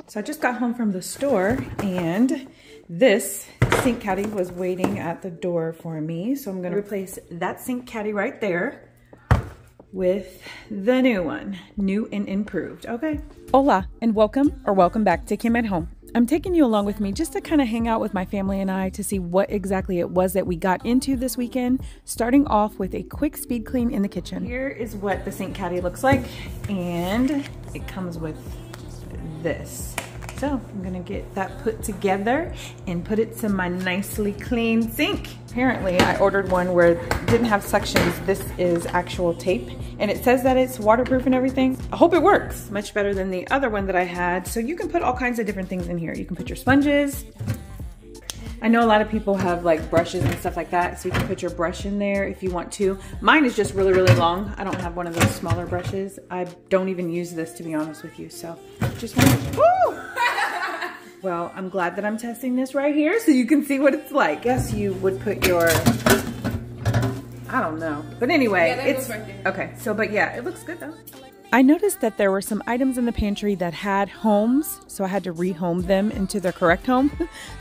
So I just got home from the store and this sink caddy was waiting at the door for me. So I'm gonna replace that sink caddy right there with the new one, new and improved, okay? Hola and welcome back to Kim at Home. I'm taking you along with me just to kind of hang out with my family and I to see what exactly it was that we got into this weekend, starting off with a quick speed clean in the kitchen. Here is what the sink caddy looks like, and it comes with this. So I'm gonna get that put together and put it to my nicely clean sink. Apparently I ordered one where it didn't have sections. This is actual tape and it says that it's waterproof and everything. I hope it works much better than the other one that I had. So you can put all kinds of different things in here. You can put your sponges. I know a lot of people have like brushes and stuff like that, so you can put your brush in there if you want to. Mine is just really, really long. I don't have one of those smaller brushes. I don't even use this, to be honest with you. So just want to, woo! Well, I'm glad that I'm testing this right here so you can see what it's like. Guess you would put your, I don't know. But anyway, yeah, it's, right there. Okay. So, but yeah, it looks good though. I noticed that there were some items in the pantry that had homes, so I had to rehome them into their correct home.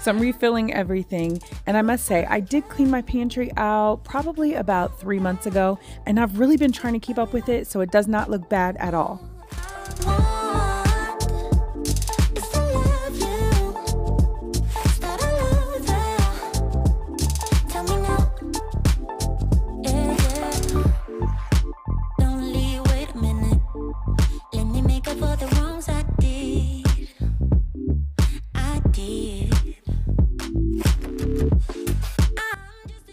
So I'm refilling everything. And I must say, I did clean my pantry out probably about 3 months ago, and I've really been trying to keep up with it so it does not look bad at all.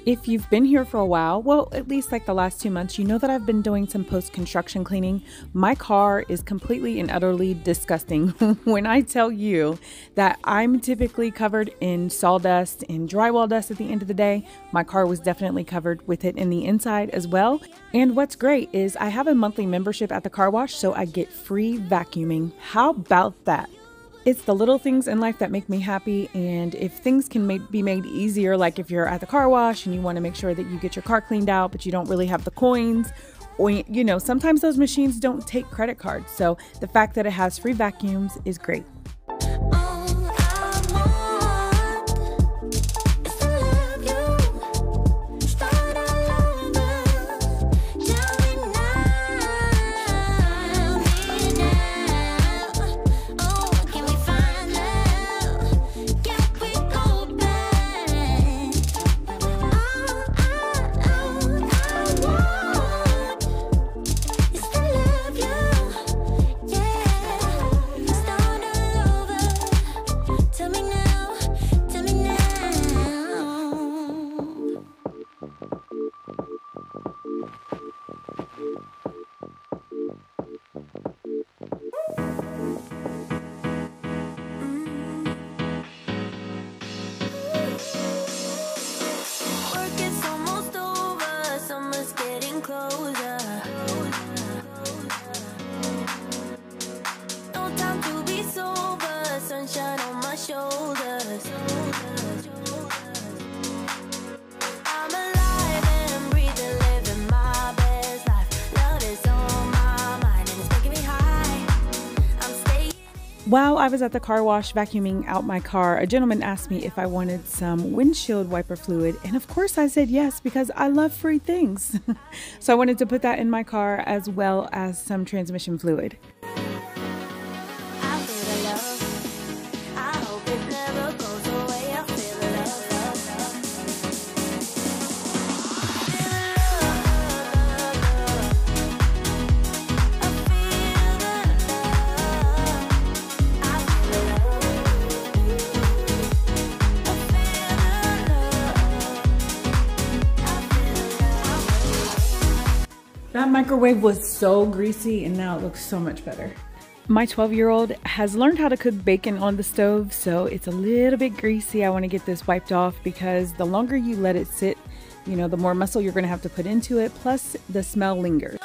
If you've been here for a while, well, at least like the last 2 months, you know that I've been doing some post-construction cleaning. My car is completely and utterly disgusting. When I tell you that I'm typically covered in sawdust and drywall dust at the end of the day, my car was definitely covered with it in the inside as well. And what's great is I have a monthly membership at the car wash, so I get free vacuuming. How about that? It's the little things in life that make me happy, and if things can be made easier, like if you're at the car wash and you want to make sure that you get your car cleaned out, but you don't really have the coins, or you know, sometimes those machines don't take credit cards. So the fact that it has free vacuums is great. While I was at the car wash vacuuming out my car, a gentleman asked me if I wanted some windshield wiper fluid, and of course I said yes because I love free things. So I wanted to put that in my car as well as some transmission fluid. That microwave was so greasy and now it looks so much better. My 12-year-old has learned how to cook bacon on the stove, so it's a little bit greasy. I want to get this wiped off because the longer you let it sit, you know, the more muscle you're going to have to put into it, plus the smell lingers.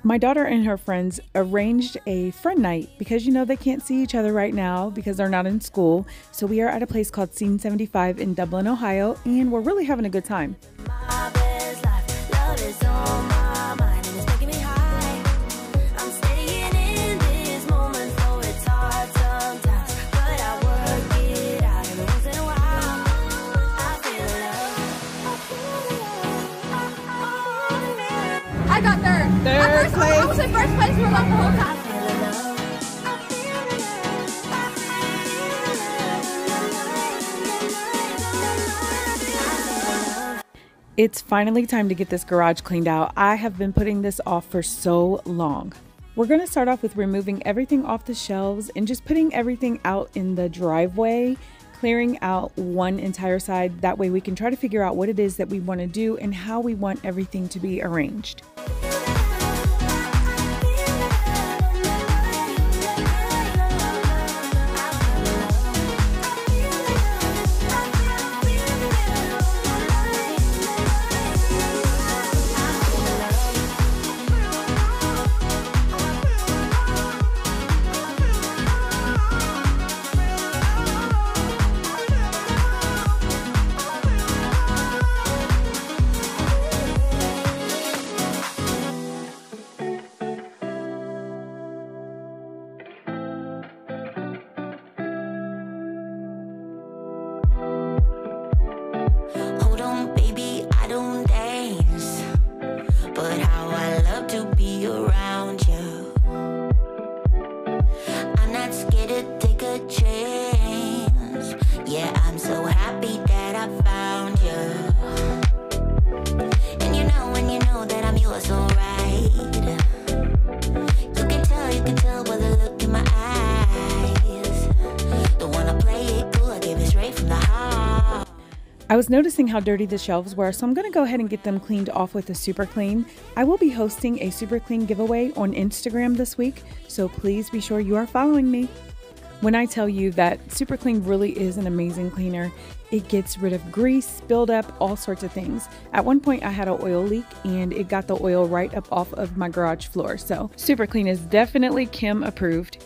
My daughter and her friends arranged a friend night because, you know, they can't see each other right now because they're not in school. So we are at a place called Scene 75 in Dublin, Ohio, and we're really having a good time. My best life, love is on my mind and it's making me high. I got third. Third place. I was in first place for like the whole time. It's finally time to get this garage cleaned out. I have been putting this off for so long. We're going to start off with removing everything off the shelves and just putting everything out in the driveway, clearing out one entire side. That way we can try to figure out what it is that we want to do and how we want everything to be arranged. I was noticing how dirty the shelves were, so I'm going to go ahead and get them cleaned off with a super clean. I will be hosting a super clean giveaway on Instagram this week, so please be sure you are following me. When I tell you that super clean really is an amazing cleaner, it gets rid of grease, buildup, all sorts of things. At one point I had an oil leak and it got the oil right up off of my garage floor, so super clean is definitely Kim approved.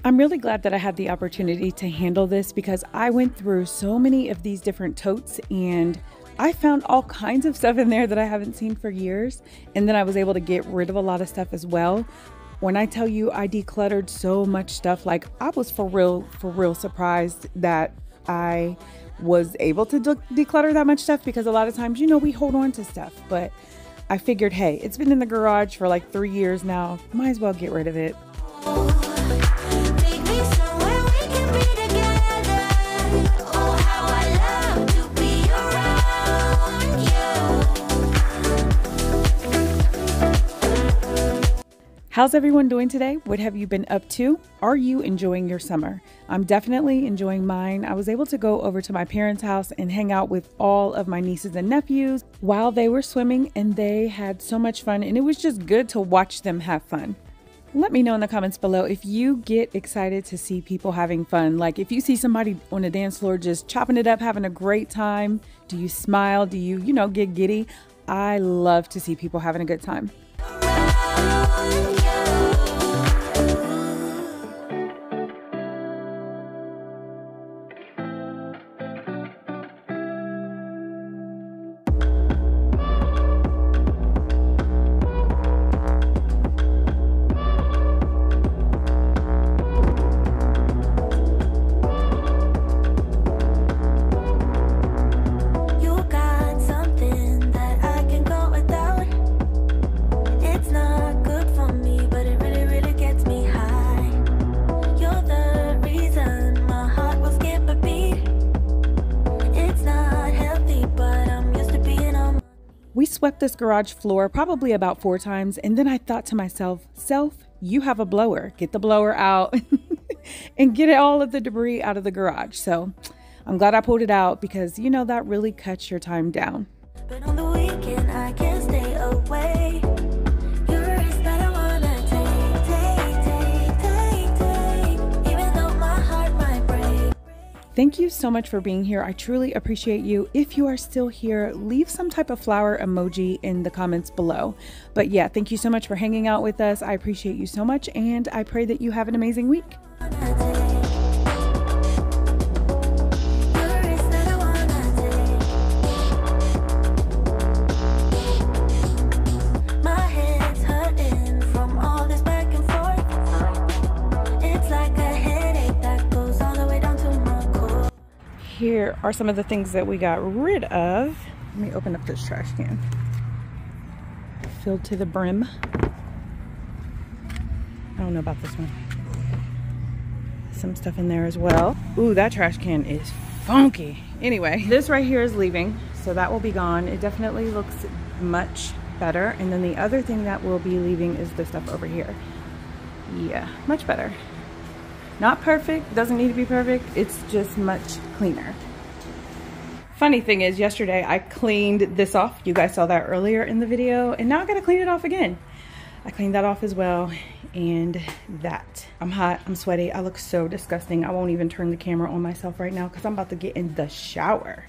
I'm really glad that I had the opportunity to handle this because I went through so many of these different totes and I found all kinds of stuff in there that I haven't seen for years. And then I was able to get rid of a lot of stuff as well. When I tell you I decluttered so much stuff, like I was for real surprised that I was able to declutter that much stuff, because a lot of times, you know, we hold on to stuff, but I figured, hey, it's been in the garage for like 3 years now. Might as well get rid of it. How's everyone doing today? What have you been up to? Are you enjoying your summer? I'm definitely enjoying mine. I was able to go over to my parents' house and hang out with all of my nieces and nephews while they were swimming, and they had so much fun, and it was just good to watch them have fun. Let me know in the comments below if you get excited to see people having fun. Like if you see somebody on the dance floor just chopping it up, having a great time, do you smile? Do you, get giddy? I love to see people having a good time. We swept this garage floor probably about 4 times, and then I thought to myself, Self, you have a blower. Get the blower out and get all of the debris out of the garage. So I'm glad I pulled it out because, that really cuts your time down. But on the weekend, I can't stay away. You're a risk that I wanna take, even though my heart might break. Thank you so much for being here. I truly appreciate you. If you are still here, leave some type of flower emoji in the comments below. But yeah, thank you so much for hanging out with us. I appreciate you so much, and I pray that you have an amazing week. Here are some of the things that we got rid of. Let me open up this trash can. Filled to the brim. I don't know about this one. Some stuff in there as well. Ooh, that trash can is funky. Anyway, this right here is leaving, so that will be gone. It definitely looks much better. And then the other thing that will be leaving is the stuff over here. Yeah, much better. Not perfect, doesn't need to be perfect, it's just much cleaner. Funny thing is, yesterday I cleaned this off. You guys saw that earlier in the video, and now I gotta clean it off again. I cleaned that off as well, and that. I'm hot, I'm sweaty, I look so disgusting. I won't even turn the camera on myself right now because I'm about to get in the shower.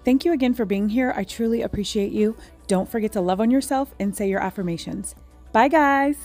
Thank you again for being here. I truly appreciate you. Don't forget to love on yourself and say your affirmations. Bye guys.